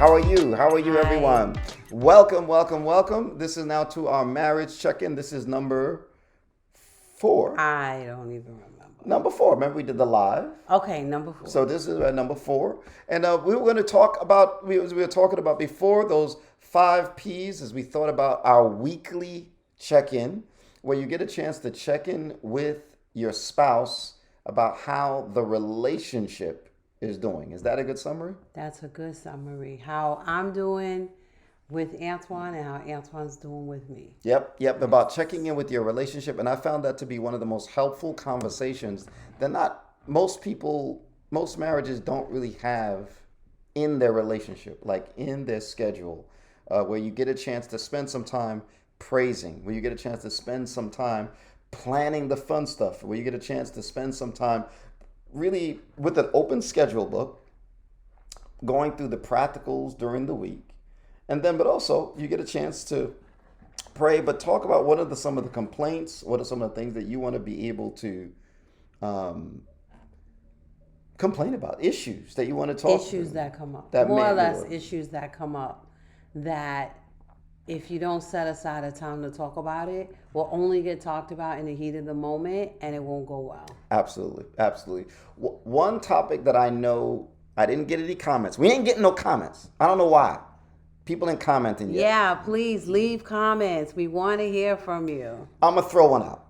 How are you? How are you, Hi. everyone? Welcome, welcome, welcome. This is now to our marriage check-in. This is number 4. I don't even remember. Number 4. Remember we did the live. Okay, number 4. So this is number 4, and we were going to talk about. We were talking about before those 5 P's as we thought about our weekly check-in, where you get a chance to check in with your spouse about how the relationship is doing. Is that a good summary? That's a good summary. How I'm doing with Antoine and how Antoine's doing with me. Yep. About checking in with your relationship, and I found that to be one of the most helpful conversations that not most people, most marriages don't really have in their relationship, like in their schedule, where you get a chance to spend some time praising, where you get a chance to spend some time planning the fun stuff, where you get a chance to spend some time really with an open schedule book, going through the practicals during the week. And then, but also, you get a chance to pray, but talk about what are some of the complaints, what are some of the things that you want to be able to complain about, issues that you want to talk about. Issues that come up. That More or may- less issues that come up that if you don't set aside a time to talk about it, will only get talked about in the heat of the moment and it won't go well. Absolutely. One topic that I know, I didn't get any comments. We ain't getting no comments. I don't know why. People ain't commenting yet. Yeah, please leave comments. We want to hear from you. I'm going to throw one out.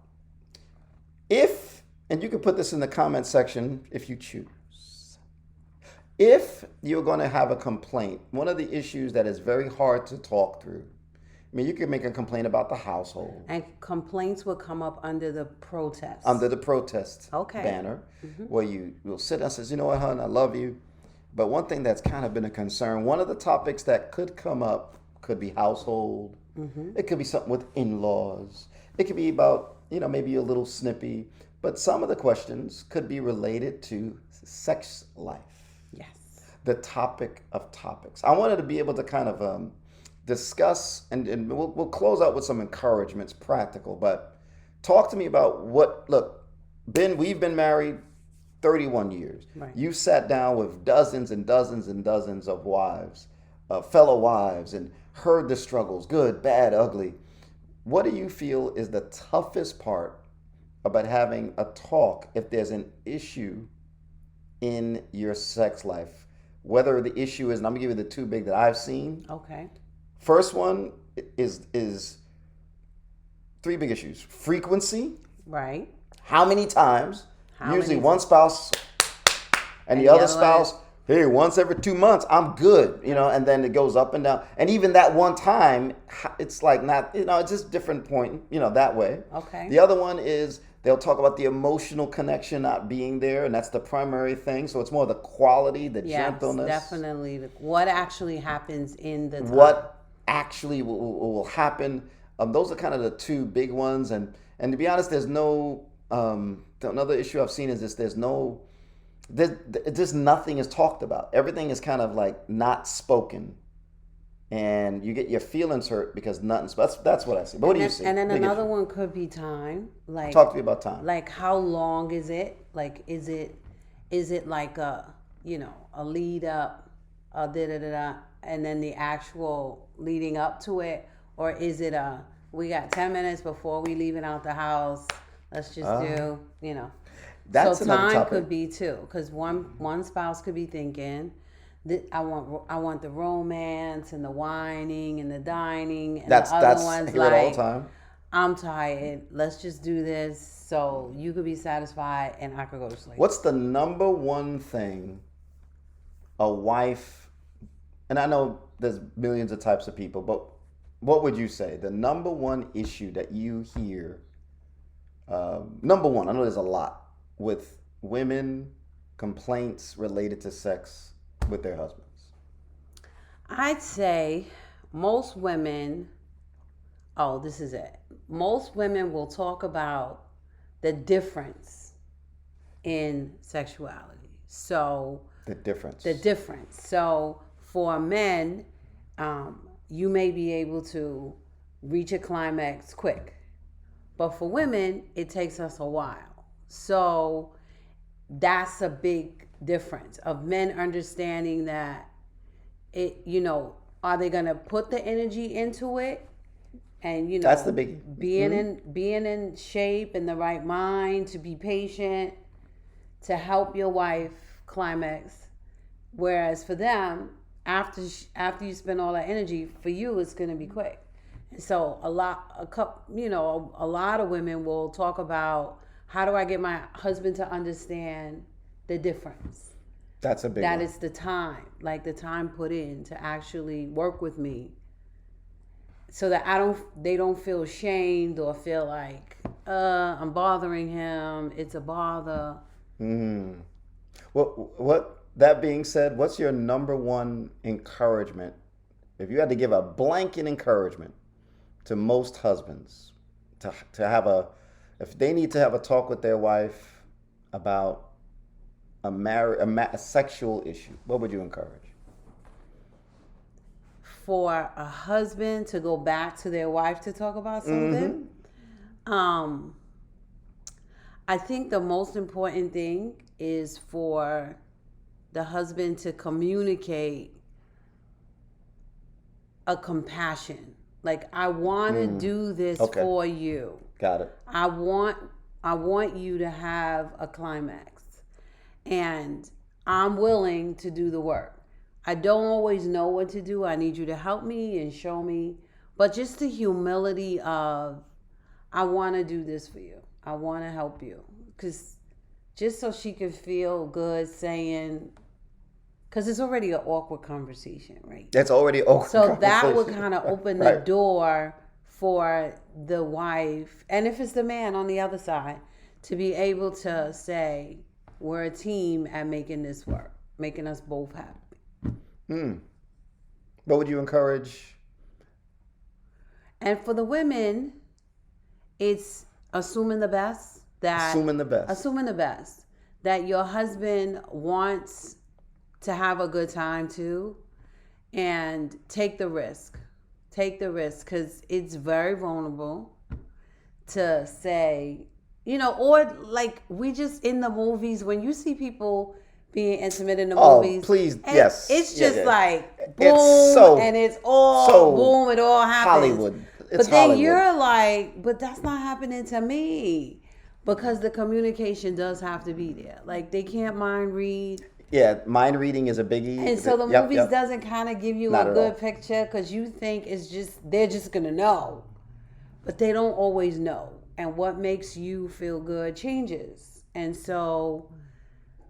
And you can put this in the comment section if you choose. If you're going to have a complaint, one of the issues that is very hard to talk through, I mean, you can make a complaint about the household. And complaints will come up under the protest. Under the protest Okay. banner, where you will sit down and says, you know what, hon, I love you. But one thing that's kind of been a concern, one of the topics that could come up could be household. It could be something with in-laws. It could be about, maybe a little snippy. But some of the questions could be related to sex life. Yes. The topic of topics. I wanted to be able to kind of discuss, and we'll close out with some encouragements, practical, but talk to me about we've been married 31 years. Right. You sat down with dozens and dozens and dozens of wives, fellow wives, and heard the struggles, good, bad, ugly. What do you feel is the toughest part about having a talk if there's an issue in your sex life? Whether the issue is, and I'm gonna give you the 2 big that I've seen. Okay. First one is 3 big issues. Frequency. Right. How many times? How Usually many one spouse and the other spouse, hey, once every 2 months, I'm good, and then it goes up and down. And even that one time, it's like not, it's just different point, that way. Okay. The other one is they'll talk about the emotional connection not being there, and that's the primary thing. So it's more the quality, the gentleness. Definitely. What actually happens in the time. What actually will happen. Those are kind of the 2 big ones. And to be honest, there's no, another issue I've seen is this, just nothing is talked about. Everything is kind of like not spoken. And you get your feelings hurt because nothing's, that's what I see. But what do you see? And then Big another issue. one could be time. Like, Talk to me about time. Like, how long is it? Like, is it like a lead up, a da-da-da-da, and then the actual leading up to it? Or is it we got 10 minutes before we leaving out the house, let's just do, That's so another time topic. could be too, because one spouse could be thinking, I want the romance and the whining and the dining, and the other one's I hear it all like, the time. I'm tired. Let's just do this so you could be satisfied and I could go to sleep. What's the number one thing a wife, and I know there's millions of types of people, but what would you say the number one issue that you hear? Number one, I know there's a lot with women complaints related to sex with their husbands. I'd say most women, this is it. Most women will talk about the difference in sexuality. So The difference. So for men, you may be able to reach a climax quick. But for women, it takes us a while. So that's a big difference of men understanding that are they gonna put the energy into it? And That's the biggie. being in shape and the right mind to be patient, to help your wife climax. Whereas for them, after you spend all that energy, for you it's gonna be quick. And so a lot of women will talk about, how do I get my husband to understand the difference? That's a big That one. is the time, like the time put in to actually work with me, so that they don't feel shamed or feel like I'm bothering him. It's a bother. What that being said, what's your number one encouragement? If you had to give a blanket encouragement to most husbands to have if they need to have a talk with their wife about a sexual issue, what would you encourage? For a husband to go back to their wife to talk about something, I think the most important thing is for the husband to communicate a compassion. Like, I want to do this for you. Got it. I want you to have a climax, and I'm willing to do the work. I don't always know what to do. I need you to help me and show me. But just the humility of, I want to do this for you. I want to help you. Because just so she can feel good saying, because it's already an awkward conversation, right? It's already awkward. So that would kind of open the door for the wife, and if it's the man on the other side, to be able to say, we're a team at making this work, making us both happy. What would you encourage? And for the women, it's assuming the best. Assuming the best. That your husband wants to have a good time too. And take the risk. Because it's very vulnerable to say, or like we just in the movies, when you see people being intimate in the movies. Please, yes. It's just like boom, it's it all happens. Hollywood. But then you're like, but that's not happening to me, because the communication does have to be there. Like, they can't mind read. Yeah, mind reading is a biggie. And so the movies doesn't kind of give you Not a good picture, because you think they're just gonna know, but they don't always know. And what makes you feel good changes. And so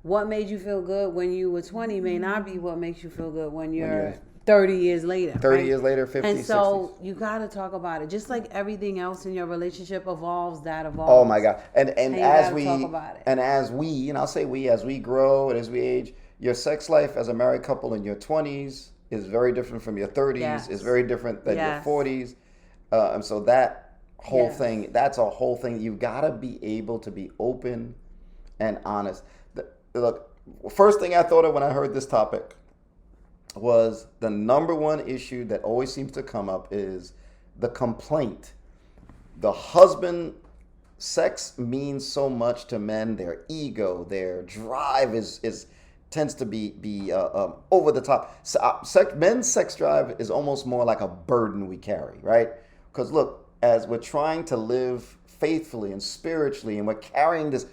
what made you feel good when you were 20 may not be what makes you feel good when you're 30 years later. 30 years later, 50, and so 60s. You got to talk about it. Just like everything else in your relationship evolves, that evolves. Oh my God. And as we, talk about it. And I'll say as we grow and as we age, your sex life as a married couple in your 20s is very different from your 30s. Yes. Is very different than your 40s. And so that whole thing, that's a whole thing. You've got to be able to be open and honest. Look, first thing I thought of when I heard this topic was the number one issue that always seems to come up is the complaint. The husband, sex means so much to men. Their ego, their drive tends to be over the top. Men's sex drive is almost more like a burden we carry, right? Because look, as we're trying to live faithfully and spiritually, and we're carrying this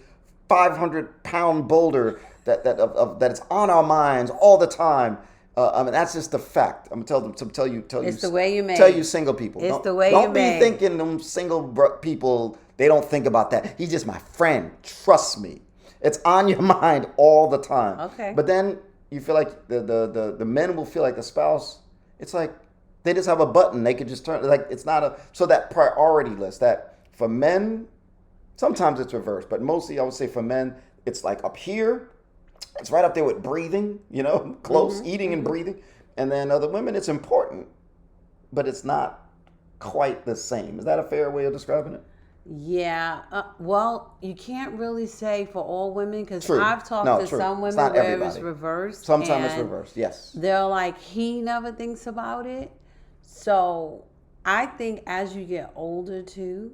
500-pound boulder that's on our minds all the time. I mean, that's just the fact. I'm gonna tell you. It's the way you made. Tell you single people. It's the way you made. Don't be thinking them single people. They don't think about that. He's just my friend. Trust me. It's on your mind all the time. Okay. But then you feel like the men will feel like the spouse. It's like they just have a button. They could just turn. Like, it's not so that priority list that for men. Sometimes it's reversed, but mostly I would say for men, it's like up here. It's right up there with breathing, close, eating and breathing. And then other women, it's important, but it's not quite the same. Is that a fair way of describing it? Yeah. Well, you can't really say for all women, because I've talked to some women where everybody. It was reversed. Sometimes it's reversed, yes. They're like, he never thinks about it. So I think as you get older too,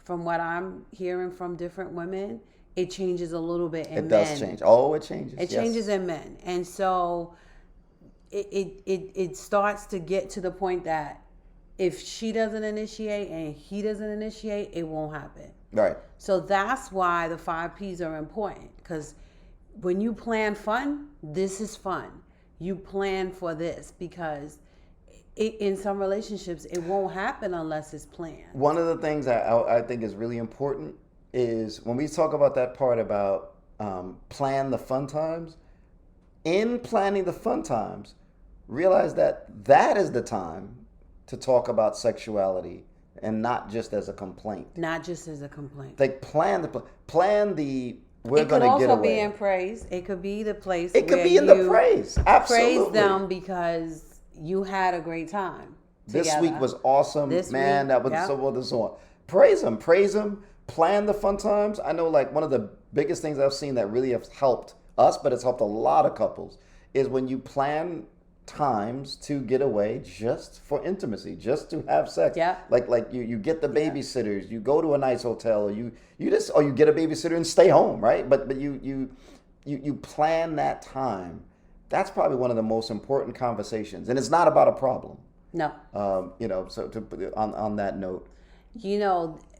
from what I'm hearing from different women, it changes a little bit in men. It does change. Oh, it changes. It changes in men. And so it starts to get to the point that if she doesn't initiate and he doesn't initiate, it won't happen. Right. So that's why the 5Ps are important, because when you plan fun, this is fun. You plan for this because in some relationships, it won't happen unless it's planned. One of the things I think is really important is when we talk about that part about plan the fun times, in planning the fun times, realize that that is the time to talk about sexuality and not just as a complaint. Not just as a complaint. Like plan the we're It could going to get also away. be in praise. It could be the place It could where be in the praise. Absolutely. praise them because you had a great time This together. week was awesome, This man. week, That was yep. so on and so on. Praise them. Plan the fun times. I know, like one of the biggest things I've seen that really has helped us, but it's helped a lot of couples, is when you plan times to get away just for intimacy, just to have sex. Yeah. Like you get the babysitters, you go to a nice hotel, or you get a babysitter and stay home, right? But you plan that time. That's probably one of the most important conversations, and it's not about a problem. No. So on that note,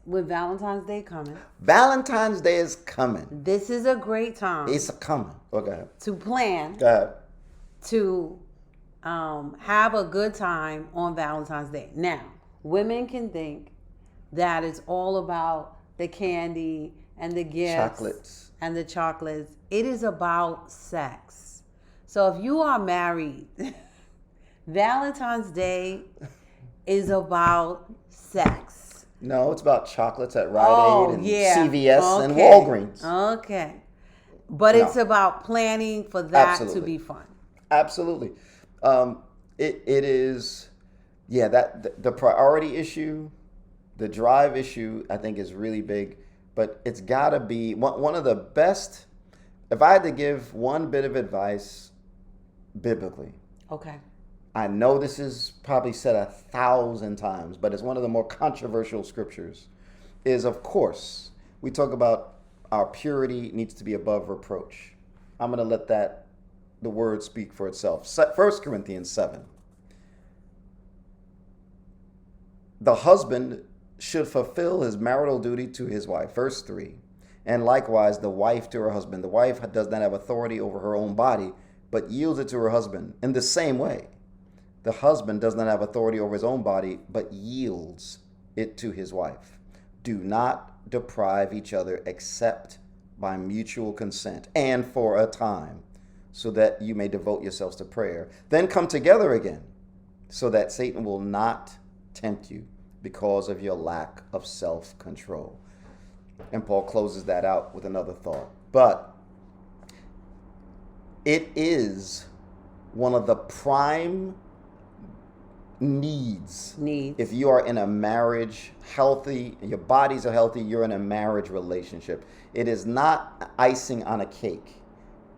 With Valentine's Day coming, Valentine's Day is coming. this is a great time It's coming. Okay. to plan Go ahead. to have a good time on Valentine's Day. Now, women can think that it's all about the candy and the gifts Chocolates. and the chocolates. It is about sex. So if you are married, Valentine's Day is about sex. No, it's about chocolates at Rite Aid and yeah. CVS and Okay. Walgreens. Okay. But No. it's about planning for that Absolutely. to be fun. Absolutely. It is, that the priority issue, the drive issue, I think is really big, but it's got to be one of the best. If I had to give one bit of advice biblically, Okay. I know this is probably said 1,000 times, but it's one of the more controversial scriptures, is of course, we talk about our purity needs to be above reproach. I'm going to let the word speak for itself. 1 Corinthians 7. The husband should fulfill his marital duty to his wife. Verse 3. And likewise, the wife to her husband. The wife does not have authority over her own body, but yields it to her husband. In the same way, the husband does not have authority over his own body, but yields it to his wife. Do not deprive each other except by mutual consent and for a time, so that you may devote yourselves to prayer. Then come together again, so that Satan will not tempt you because of your lack of self-control. And Paul closes that out with another thought. But it is one of the prime needs. If you are in a marriage, healthy, your bodies are healthy, you're in a marriage relationship. It is not icing on a cake.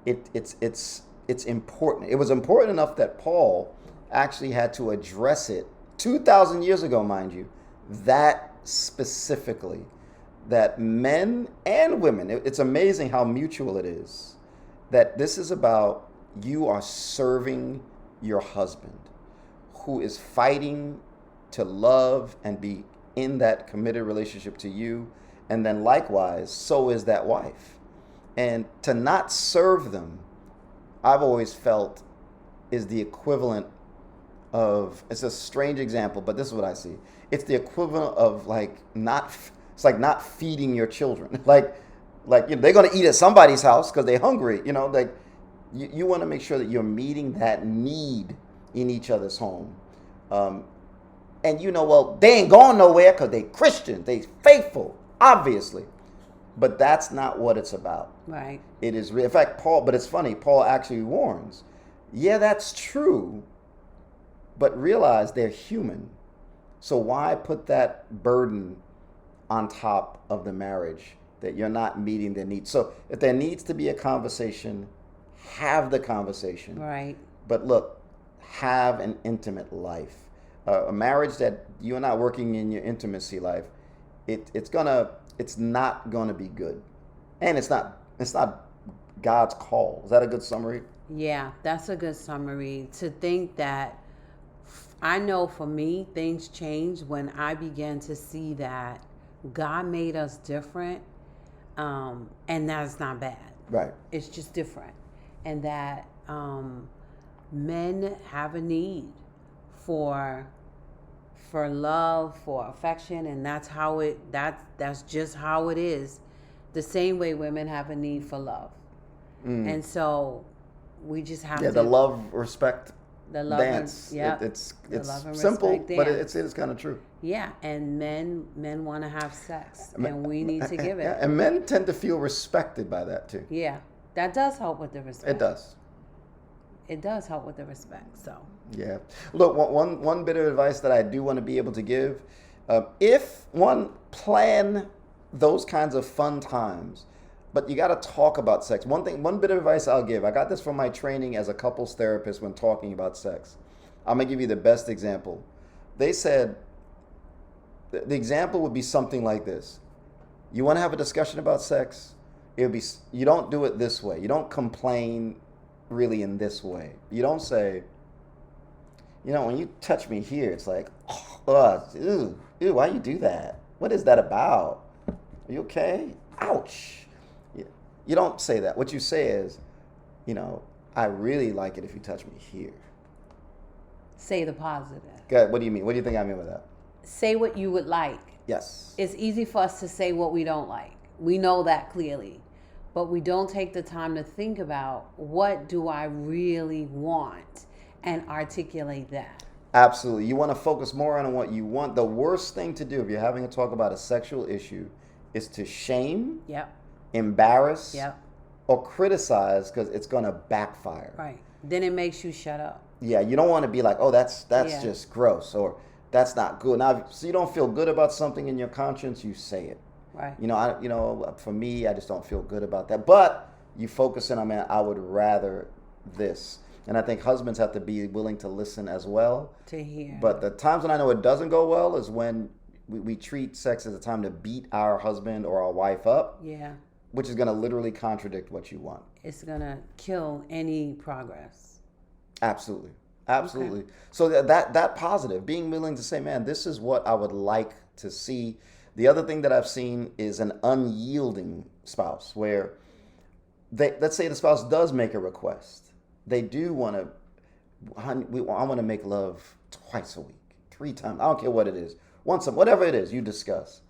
It's important. It was important enough that Paul actually had to address it 2,000 years ago, mind you, that specifically, that men and women, it's amazing how mutual it is, that this is about you are serving your husband, who is fighting to love and be in that committed relationship to you. And then likewise, so is that wife. And to not serve them, I've always felt, is the equivalent of, it's a strange example, but this is what I see. It's the equivalent of it's like not feeding your children. Like they're going to eat at somebody's house because they're hungry. You want to make sure that you're meeting that need in each other's home. And they ain't going nowhere because they Christian, they faithful, obviously. But that's not what it's about. Right. It is, in fact, but it's funny, Paul actually warns, yeah, that's true, but realize they're human. So why put that burden on top of the marriage that you're not meeting their needs? So if there needs to be a conversation, have the conversation. Right. But look, have an intimate life. A marriage that you're not working in your intimacy life, it's not gonna be good, and it's not God's call. Is that a good summary? Yeah, that's a good summary. To think that I know for me, things changed when I began to see that God made us different, and that's not bad. Right. It's just different, and that men have a need for love, for affection, and that's just how it is. The same way women have a need for love, and so we just have Yeah, to the love respect the love dance. and yeah, It's the love and simple, respect but dance. it's kind of true. Yeah, and men want to have sex, and we need to give Yeah, it. and men tend to feel respected by that too. Yeah, that does help with the respect. It does. It does help with the respect. So Yeah. Look, one bit of advice that I do want to be able to give, if one plan those kinds of fun times, but you got to talk about sex. One bit of advice I'll give. I got this from my training as a couples therapist when talking about sex. I'm gonna give you the best example. They said the example would be something like this. You want to have a discussion about sex? It would be, you don't do it this way. You don't complain really in this way. You don't say, when you touch me here, it's like, ew, why you do that? What is that about? Are you okay? Ouch. You don't say that. What you say is, I really like it if you touch me here. say the positive. Good. What do you mean? What do you think I mean by that? Say what you would like. Yes. It's easy for us to say what we don't like. We know that clearly. But we don't take the time to think about what do I really want and articulate that. Absolutely. You want to focus more on what you want. The worst thing to do if you're having a talk about a sexual issue is to shame, Yep. embarrass, Yep. or criticize, because it's going to backfire. Right. Then it makes you shut up. Yeah, you don't want to be like, oh, that's Yeah. just gross, or that's not good. Now, so you don't feel good about something in your conscience, you say it. Right. For me, I just don't feel good about that. But you focus in on, man, I would rather this. And I think husbands have to be willing to listen as well. To hear. But the times when I know it doesn't go well is when we treat sex as a time to beat our husband or our wife up, Yeah. which is going to literally contradict what you want. It's going to kill any progress. Absolutely. Absolutely. Okay. So that positive, being willing to say, man, this is what I would like to see. The other thing that I've seen is an unyielding spouse, where let's say the spouse does make a request. They do want to, I want to make love twice a week, 3 times. I don't care what it is. Once a, whatever it is you discuss.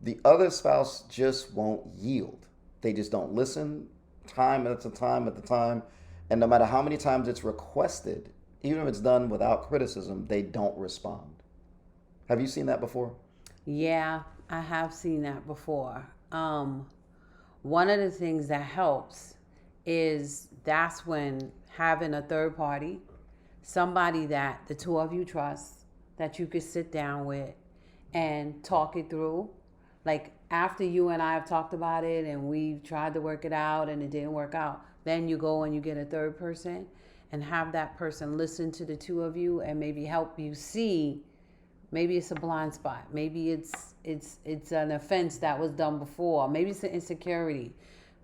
The other spouse just won't yield. They just don't listen time at a time. And no matter how many times it's requested, even if it's done without criticism, they don't respond. Have you seen that before? Yeah, I have seen that before. One of the things that helps is that's when having a third party, somebody that the two of you trust, that you could sit down with and talk it through. Like after you and I have talked about it and we've tried to work it out and it didn't work out, then you go and you get a third person and have that person listen to the two of you and maybe help you see. Maybe it's a blind spot. Maybe it's an offense that was done before. Maybe it's an insecurity.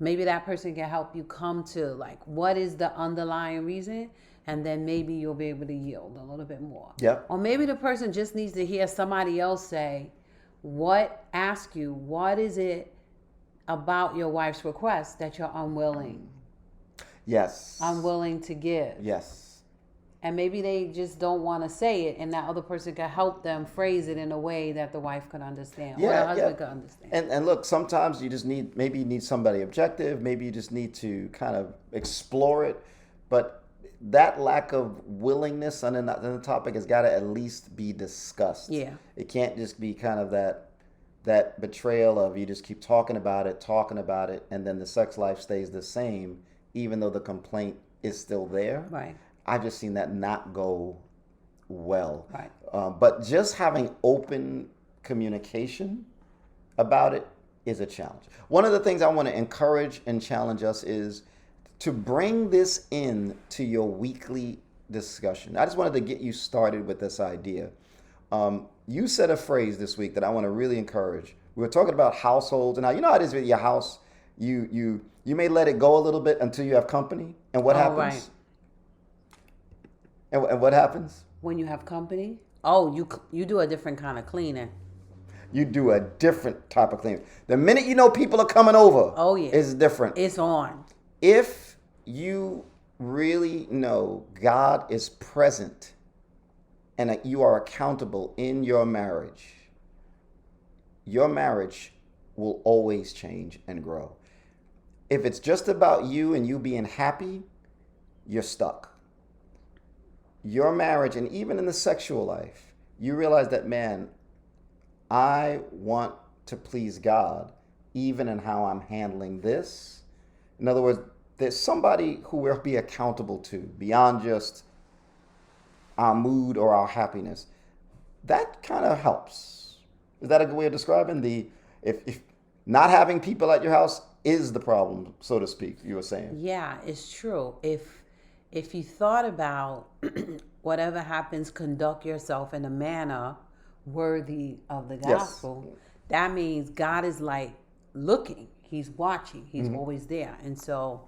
Maybe that person can help you come to like what is the underlying reason, and then maybe you'll be able to yield a little bit more. Yeah. Or maybe the person just needs to hear somebody else say, what is it about your wife's request that you're unwilling? Yes. Unwilling to give. Yes. And maybe they just don't want to say it, and that other person can help them phrase it in a way that the wife could understand, or the husband could understand. And look, sometimes you just need somebody objective. Maybe you just need to kind of explore it. But that lack of willingness on the topic has got to at least be discussed. Yeah. It can't just be kind of that betrayal of you just keep talking about it, and then the sex life stays the same, even though the complaint is still there. Right. I've just seen that not go well. Right. But just having open communication about it is a challenge. One of the things I want to encourage and challenge us is to bring this in to your weekly discussion. I just wanted to get you started with this idea. You said a phrase this week that I want to really encourage. We were talking about households, and now you know how it is with your house. You may let it go a little bit until you have company, and what happens? Right. And what happens? When you have company, oh, you do a different kind of cleaning. You do a different type of cleaning. The minute you know people are coming over, Oh yeah, it's different. it's on. If you really know God is present and that you are accountable in your marriage will always change and grow. If it's just about you and you being happy, you're stuck. Your marriage, and even in the sexual life, you realize that, man, I want to please God even in how I'm handling this. In other words, there's somebody who we'll be accountable to beyond just our mood or our happiness. That kind of helps. Is that a good way of describing if not having people at your house is the problem, so to speak, you were saying? Yeah, it's true. If you thought about whatever happens, conduct yourself in a manner worthy of the gospel, yes, that means God is like looking, he's watching, he's always there. And so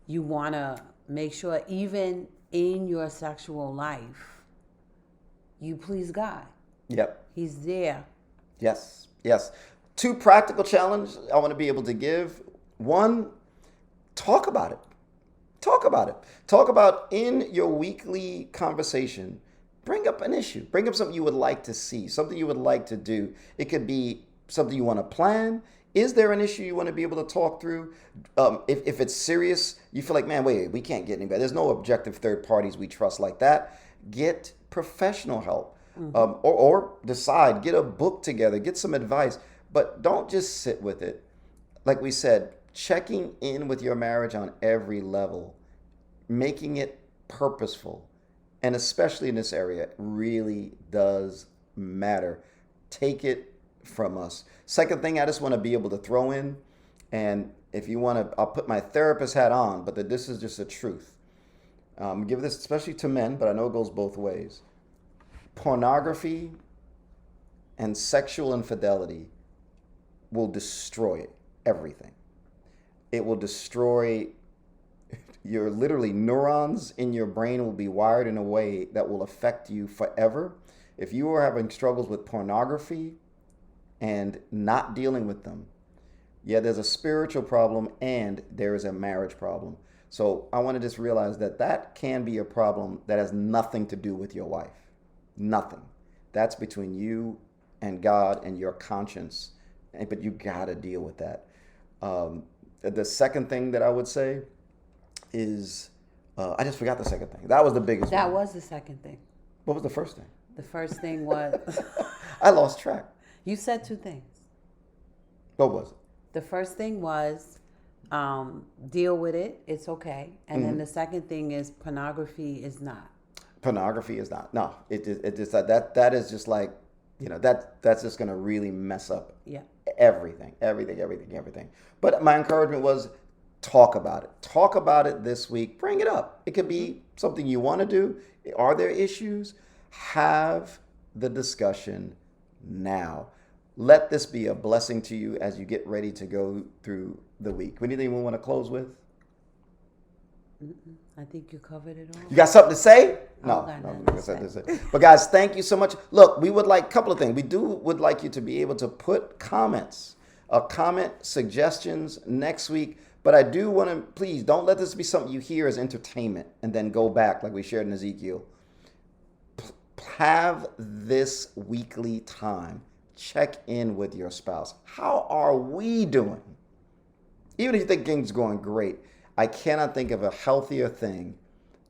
you want to make sure even in your sexual life, you please God. Yep. He's there. Yes. Yes. 2 practical challenges I want to be able to give. 1, talk about it. Talk about it. Talk about in your weekly conversation. Bring up an issue. Bring up something you would like to see, something you would like to do. It could be something you want to plan. Is there an issue you want to be able to talk through? If it's serious, you feel like, man, wait, we can't get any better. There's no objective third parties we trust like that. Get professional help. Or decide, get a book together, get some advice, but don't just sit with it. Like we said, checking in with your marriage on every level, making it purposeful, and especially in this area, really does matter. Take it from us. Second thing I just want to be able to throw in, and if you want to, I'll put my therapist hat on, but this is just the truth. Give this especially to men, but I know it goes both ways. Pornography and sexual infidelity will destroy everything. It will destroy your literally neurons in your brain will be wired in a way that will affect you forever. If you are having struggles with pornography and not dealing with them, yeah, there's a spiritual problem and there is a marriage problem. So I want to just realize that can be a problem that has nothing to do with your wife. Nothing. That's between you and God and your conscience. But you got to deal with that. The second thing that I would say is, I just forgot the second thing. That was the biggest That one. was the second thing. What was the first thing? The first thing was... I lost track. You said 2 things. What was it? The first thing was deal with it. It's okay. And then the second thing is pornography is not. Pornography is not. No, it just that is just like, that's just going to really mess up everything. But my encouragement was talk about it. Talk about it this week. Bring it up. It could be something you want to do. Are there issues? Have the discussion now. Let this be a blessing to you as you get ready to go through the week. Anything we want to close with? I think you covered it all. You got something to say? No. But guys, thank you so much. Look, we would like a couple of things. We would like you to be able to put comments, suggestions next week. But I do want to, please don't let this be something you hear as entertainment and then go back like we shared in Ezekiel. Have this weekly time. Check in with your spouse. How are we doing? Even if you think things are going great, I cannot think of a healthier thing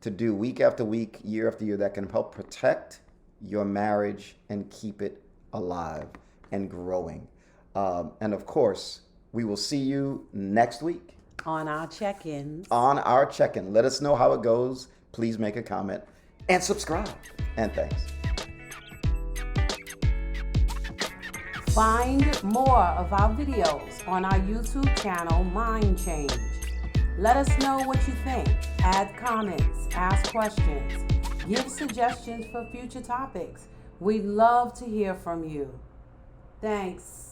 to do week after week, year after year that can help protect your marriage and keep it alive and growing. And of course, we will see you next week. On our check-ins. Let us know how it goes. Please make a comment and subscribe. And thanks. Find more of our videos on our YouTube channel, Mind Change. Let us know what you think. Add comments, ask questions, give suggestions for future topics. We'd love to hear from you. Thanks.